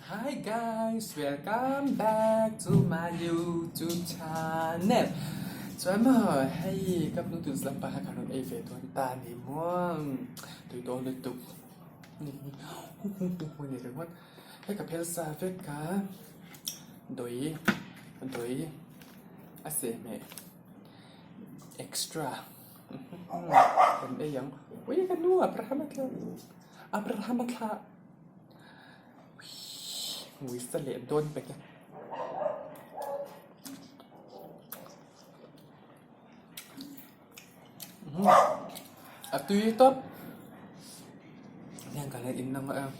Hi guys, welcome back to my YouTube channel. Cho em hay các nút từ lâm pa khả năng ấy về tuần ta thì muốn từ đó liên tục nàyถึงว่าให้กับเพลซาเฟกาโดยอาเซเม extra เป็นได้ยังวิกันนัวอับราฮัมละวิสเลนโดนไปกันตุยต๊อบyang kalian ini nama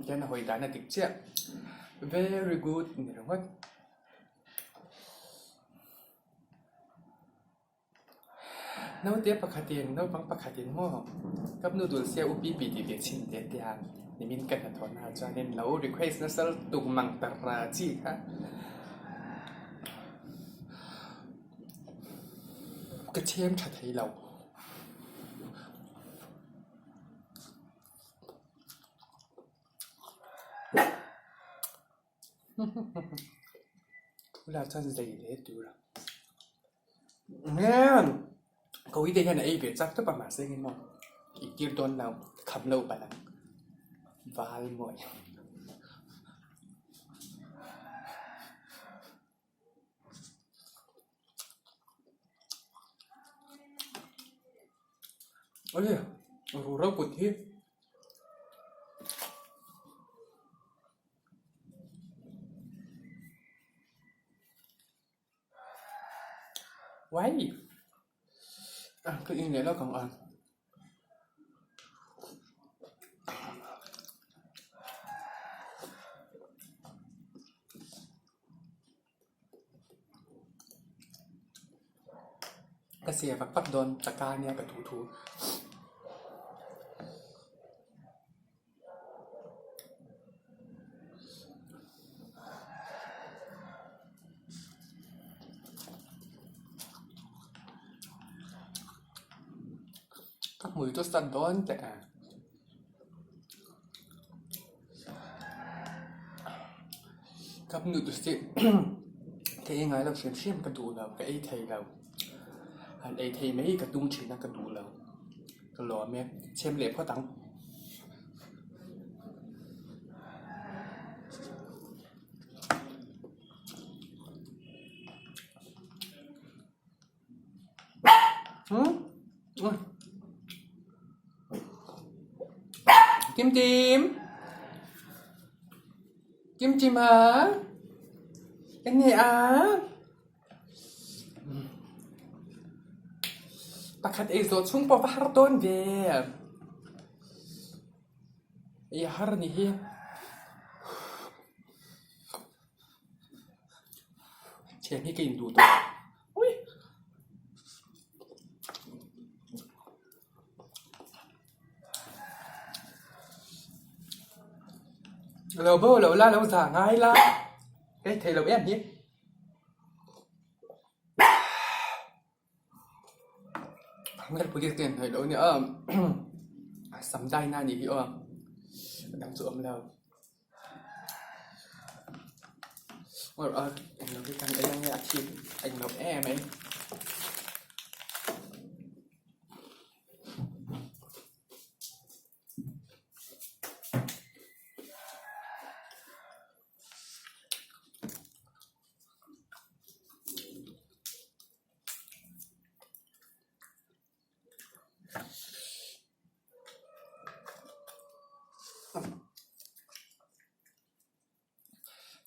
cái này hồi đại là kịch chưa very good này đúng không nếu tiếp bạc hạt tiền nếu bằng bạc hạt tiền muaกับนูดูเซียอุปีปีดีเดียชินเดียดยานนี่มินกันถอนหาจานเน้นเรา request นะสรุปตุกมังตราจีค่ะกระเทียมชัดให้เราเวลาฉันจะได้ดูละงั้นก็วิธีการไหนเบียดจักต้องประมาณเส้นนี้มั้งอีกยืดต้นเราขับเราไปแล้ววาลมวยโอ้ยรู้เราปวดที่ไว้คืออีกเนี่ยเราของอันกระเสียปักโดนตะการเนี่ยกับถูcác mũi tôi sẵn đónแต่กับหนูตัวสิที่ยังไงเราเชื่อมกระดูเรากับไอ้ไทยเราอันไอ้ไทยไม่กระดุมชิ้นนักกระดูเราก็หล่อแม่เชื่อมเหล็กพ่อตังจิ้มฮะอันนี้pakat izot sumpah pardon dia ya har nih ya chenนี่กินดูตัวอุ้ยเราเบอร์เราล่าเราสั่งง่ายละเฮ้ยเทเราแอบนี้ไม่ได้พูดเก่งเลยเดี๋ยวนี้สำได้หน้านี้พี่ดังจุ่มแล้วว่าเราด้วยกันได้ยังไงอาชีพเราแอบไหม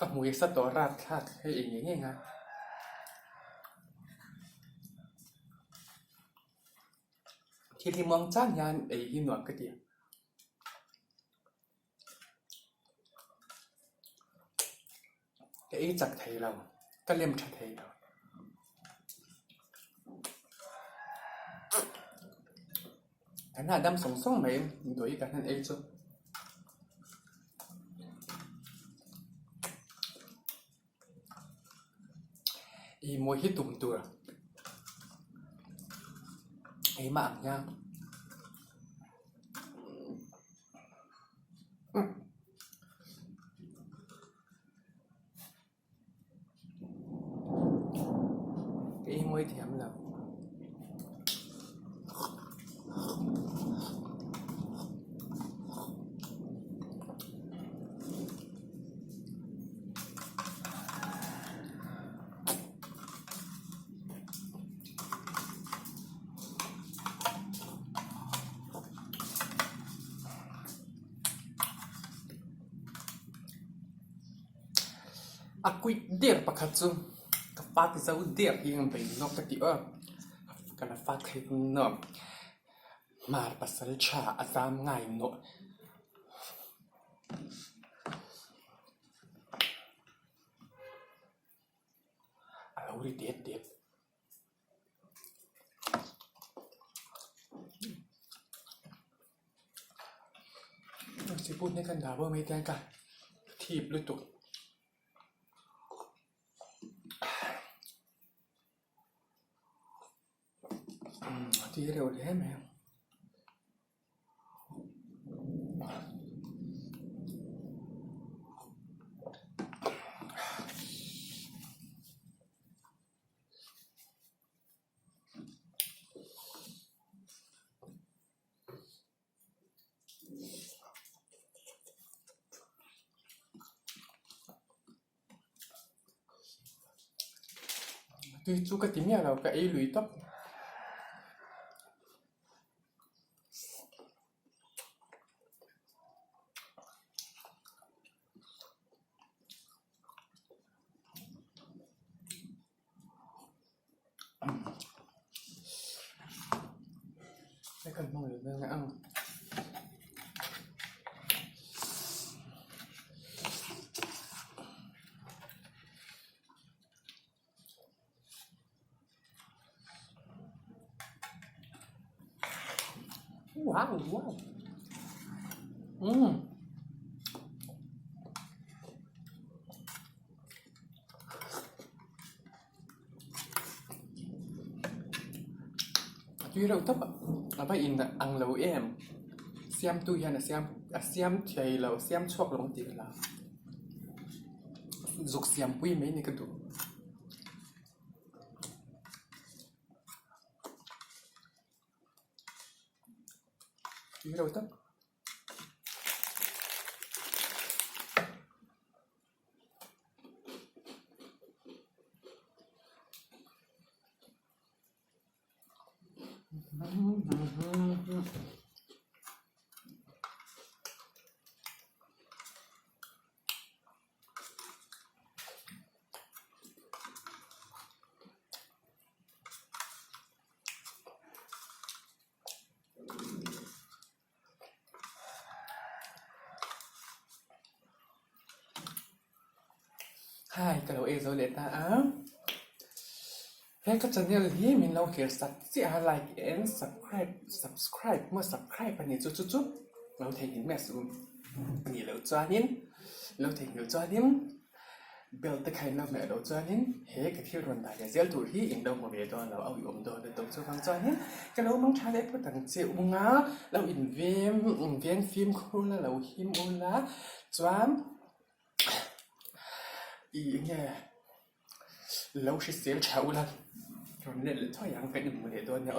กับหมูสัตว์ตัวราดคาดให้เองอย่างงี้ไงที่มองจ้างยานไอ้ที่หนวดก็เดียวไอ้จักไทยเราก็เล่มชัดไทยเราขนาดดำส่งไหมโดยการนั้นเองจ้ะ ก อีมวยที่ตุ่มตัวไอ้มากย่างไอ้มวยเทียมแล้ว Aku der pakatsu kapati sa der yang bay no kati kana fakit no mar pasal cha asam ngai no alauri det si put ne kan da bo mai tan ka thip lu tuที่เร็วแท้แมวที่จูกติเนี่ยเราก็ไอ้ลุยต๊อบไม่กันมองเลยเรื่องนั้นว้าวที่เราต๊อบเอาไปอินอังเราเอ็มเสียมตุยันเสียมเฉยเราเสียมชกลงตีเราจุกเสียมปุ้ยไม่นี่ก็ดูที่เราต๊อบHai, kalau isolate Hey, ka channel hi min lo here like and subscribe เมื่อ subscribe ไปนี่จุ๊เราเทหินแม่ซูนี่เราจ้านินเราเทหินจ้านินเบลตะไคร้เราแม่เราจ้านินเฮ้กับที่รอนได้เซลตัวที่อิงดงหัวเบียดอนเราเอาอยู่อมดอนเราต้องช่วยฟังจ้านินก็เรามังชาเล็บตั้งเจ้าอุงาเราอินเวียนฟิล์มครูแล้วเราหิมอุลาจ้ามอีเนี่ยเราใช้เสียงเฉาละตอนนี้เลยถ้าอย่างเป็นหนึ่งมือเดียวเนี่ย